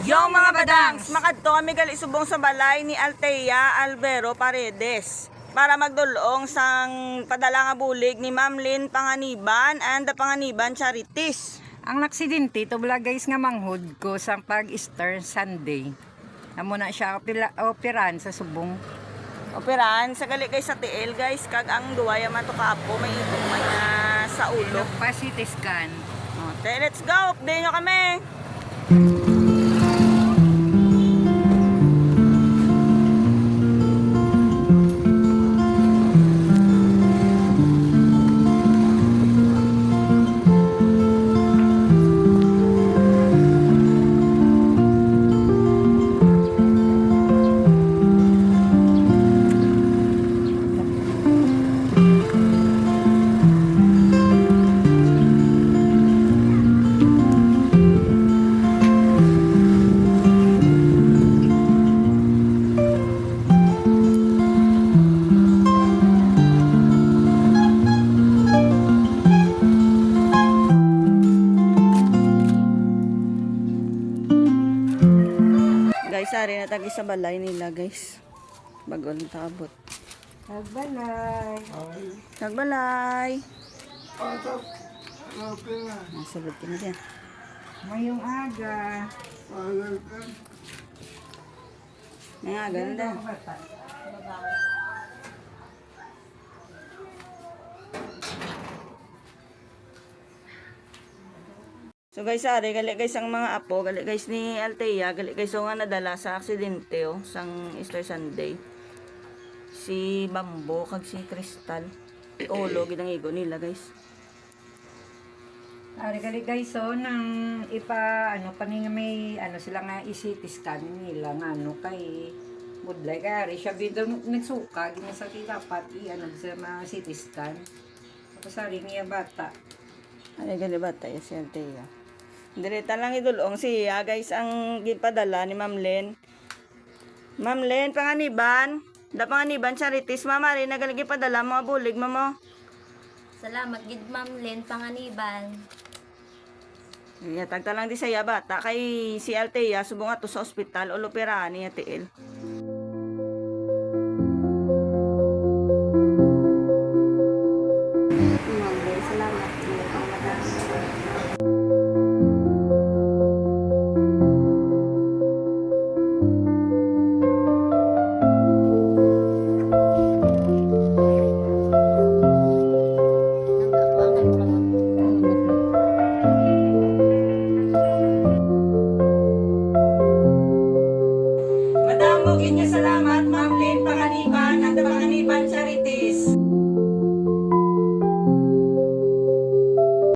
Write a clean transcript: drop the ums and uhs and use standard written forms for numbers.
Yo mga badangs, makadto kami gali subong sa balay ni Althea Alvero Paredes para magdulong sang padala nga bulig ni Ma'am Lynn Panganiban and the Panganiban Charities. Ang naksidente to bala guys nga manghud ko sang pag-Easter Sunday. Amo na siya operan sa subong. Operan sa gali guys sa tiil guys kag ang duwaya man to kapo may itong may sa ulo. Pa-CT scan. Okay, let's go. Update nyo kami. Guys, ari na tagi sa balay nila, guys. Bago lang takabot. Nagbalay. Nagbalay. Nasabot ka na dyan. Mayong aga. Nga, ganda. So guys, ari gali guys ang mga apo, gali guys ni Althea, gali guys so nga nadala sa aksidente sang Easter Sunday. Si Bambo kag si Crystal. Ulo gidang igo nila guys. Ari gali guys so nang ipa paning may sila nga i-CT scan nila nga kay budlay kay ari siya bido nagsuka gina sa dapat sa mga CT scan. Tapos ari niya bata. Ay gali bata si Althea. Direta lang idulong siya guys ang gipadala ni Ma'am Lynn. Ma'am Lynn Panganiban, da Panganiban Charities, mama rin nagalagi padala mo bulig mo. Salamat gid Ma'am Lynn Panganiban. Iya tagta lang di saya bata kay si Althea subong ato sa ospital o operahan niya tiil. Salamat. Madam, bugin niya salamat, Ma'am Lynn